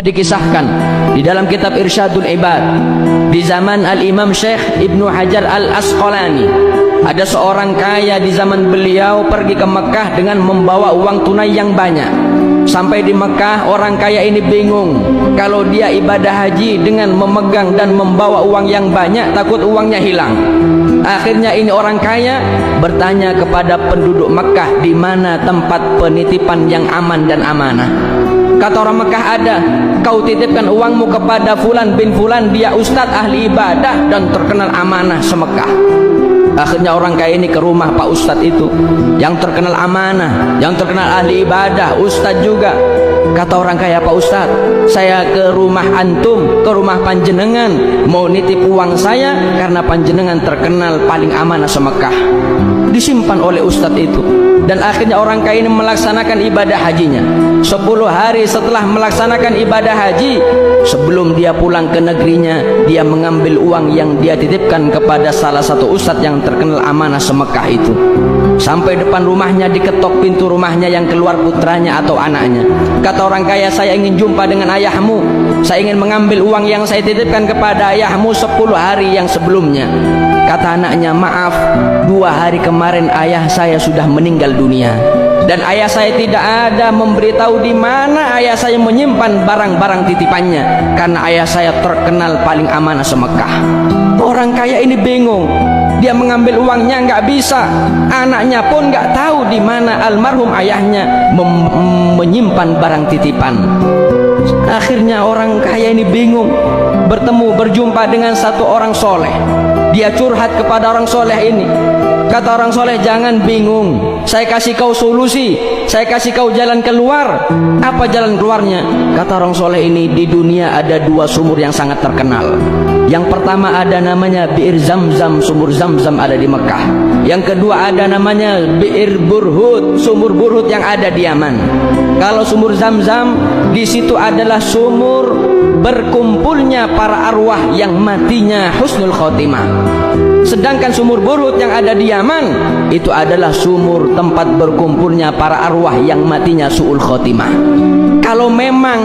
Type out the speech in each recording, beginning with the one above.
Dikisahkan di dalam kitab Irsyadul Ibad di zaman Al-Imam Syekh Ibnu Hajar Al-Asqalani, ada seorang kaya di zaman beliau pergi ke Mekah dengan membawa uang tunai yang banyak. Sampai di Mekah, orang kaya ini bingung kalau dia ibadah haji dengan memegang dan membawa uang yang banyak, takut uangnya hilang. Akhirnya ini orang kaya bertanya kepada penduduk Mekah, di mana tempat penitipan yang aman dan amanah. Kata orang Mekah, ada. Kau titipkan uangmu kepada Fulan bin Fulan, dia ustadz ahli ibadah dan terkenal amanah semekah. Akhirnya orang kaya ini ke rumah Pak Ustadz itu, yang terkenal amanah, yang terkenal ahli ibadah, ustadz juga. Kata orang kaya, Pak Ustadz, saya ke rumah antum, ke rumah panjenengan, mau nitip uang saya karena panjenengan terkenal paling amanah semekah. Disimpan oleh ustadz itu. Dan akhirnya orang kaya ini melaksanakan ibadah hajinya. 10 hari setelah melaksanakan ibadah haji, sebelum dia pulang ke negerinya, dia mengambil uang yang dia titipkan kepada salah satu ustadz yang terkenal amanah semekah itu. Sampai depan rumahnya, diketok pintu rumahnya, yang keluar putranya atau anaknya. Kata orang kaya, saya ingin jumpa dengan ayahmu, saya ingin mengambil uang yang saya titipkan kepada ayahmu 10 hari yang sebelumnya. Kata anaknya, maaf, 2 hari kemarin ayah saya sudah meninggal dunia, dan ayah saya tidak ada memberitahu di mana ayah saya menyimpan barang-barang titipannya, karena ayah saya terkenal paling amanah semekah. Orang kaya ini bingung, dia mengambil uangnya nggak bisa, anaknya pun nggak tahu di mana almarhum ayahnya menyimpan barang titipan. Akhirnya orang kaya ini bingung, berjumpa dengan satu orang soleh. Dia curhat kepada orang soleh ini. Kata orang soleh, jangan bingung, saya kasih kau solusi, saya kasih kau jalan keluar. Apa jalan keluarnya? Kata orang soleh ini, di dunia ada 2 sumur yang sangat terkenal. Yang pertama ada namanya Bi'ir Zamzam, sumur Zamzam ada di Mekah. Yang kedua ada namanya Bi'ir Burhut, sumur Burhut yang ada di Yaman. Kalau sumur Zamzam, di situ adalah sumur berkumpulnya para arwah yang matinya husnul khotimah. Sedangkan sumur Burhut yang ada di Yaman, itu adalah sumur tempat berkumpulnya para arwah yang matinya su'ul khotimah. Kalau memang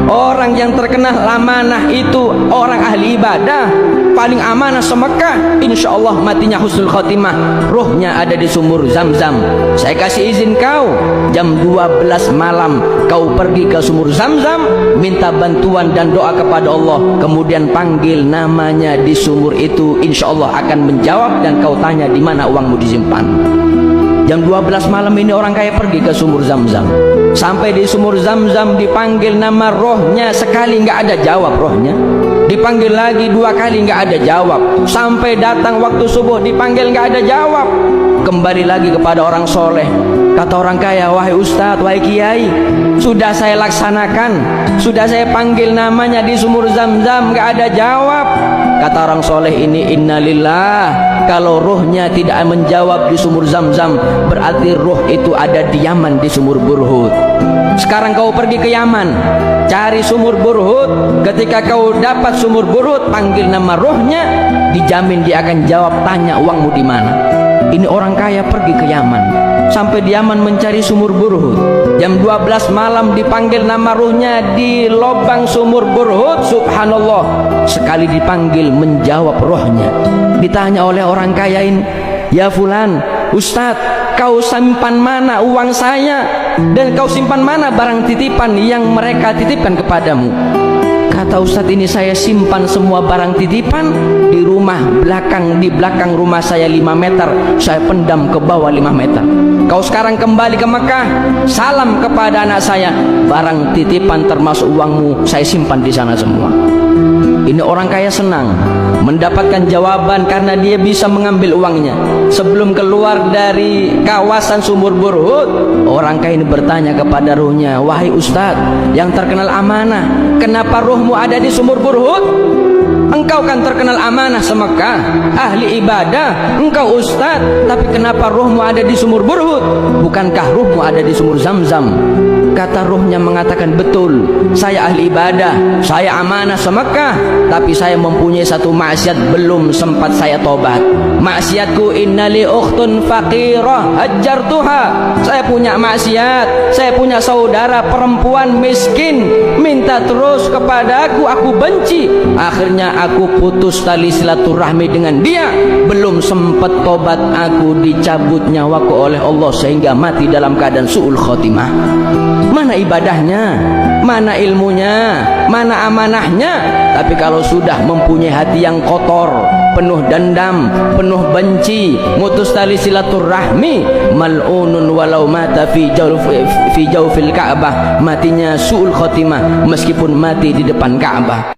orang yang terkenal amanah itu orang ahli ibadah, paling amanah semekah, insya Allah matinya husnul khotimah, rohnya ada di sumur Zamzam. Saya kasih izin kau, jam 12 malam kau pergi ke sumur Zamzam, minta bantuan dan doa kepada Allah, kemudian panggil namanya di sumur itu, insya Allah akan menjawab, dan kau tanya di mana uangmu disimpan. Jam 12 malam ini orang kaya pergi ke sumur Zamzam. Sampai di sumur Zamzam, dipanggil nama rohnya, sekali nggak ada jawab rohnya. Dipanggil lagi 2 kali, nggak ada jawab. Sampai datang waktu subuh, dipanggil nggak ada jawab. Kembali lagi kepada orang soleh. Kata orang kaya, wahai ustadz, wahai kiai, sudah saya laksanakan, sudah saya panggil namanya di sumur Zamzam, nggak ada jawab. Kata orang soleh ini, innalillah, kalau rohnya tidak menjawab di sumur Zamzam, berarti roh itu ada di Yaman di sumur Burhut. Sekarang kau pergi ke Yaman, cari sumur Burhut. Ketika kau dapat sumur Burhut, panggil nama rohnya, dijamin dia akan jawab, tanya uangmu di mana. Ini orang kaya pergi ke Yaman, sampai di Yaman mencari sumur Burhut. Jam 12 malam dipanggil nama ruhnya di lubang sumur Burhut. Subhanallah, sekali dipanggil menjawab rohnya. Ditanya oleh orang kaya ini, ya fulan, ustadz, kau simpan mana uang saya, dan kau simpan mana barang titipan yang mereka titipkan kepadamu? Kata ustadz ini, saya simpan semua barang titipan di rumah belakang, di belakang rumah saya 5 meter, saya pendam ke bawah 5 meter. Kau sekarang kembali ke Mekah, salam kepada anak saya, barang titipan termasuk uangmu saya simpan di sana semua. Ini orang kaya senang mendapatkan jawaban karena dia bisa mengambil uangnya. Sebelum keluar dari kawasan sumur Burhut, orang kaya ini bertanya kepada ruhnya, wahai ustadz yang terkenal amanah, kenapa ruhmu ada di sumur Burhut? Engkau kan terkenal amanah semekah, ahli ibadah, engkau ustadz, tapi kenapa ruhmu ada di sumur Burhut? Bukankah ruhmu ada di sumur Zamzam? kata ruhnya mengatakan, betul, saya ahli ibadah, saya amanah se-Mekah, tapi saya mempunyai satu maksiat belum sempat saya tobat. Maksiatku, innali ukhtun faqirah hajjartuha. Saya punya maksiat, saya punya saudara perempuan miskin, minta terus kepadaku, aku benci. Akhirnya aku putus tali silaturahmi dengan dia. Belum sempat tobat, aku dicabut nyawaku oleh Allah sehingga mati dalam keadaan su'ul khotimah. Mana ibadahnya, mana ilmunya, mana amanahnya? Tapi kalau sudah mempunyai hati yang kotor, penuh dendam, penuh benci, mutus tali silaturahmi, mal'unun walau mata fi jawfil Ka'bah, matinya su'ul khotimah meskipun mati di depan Ka'bah.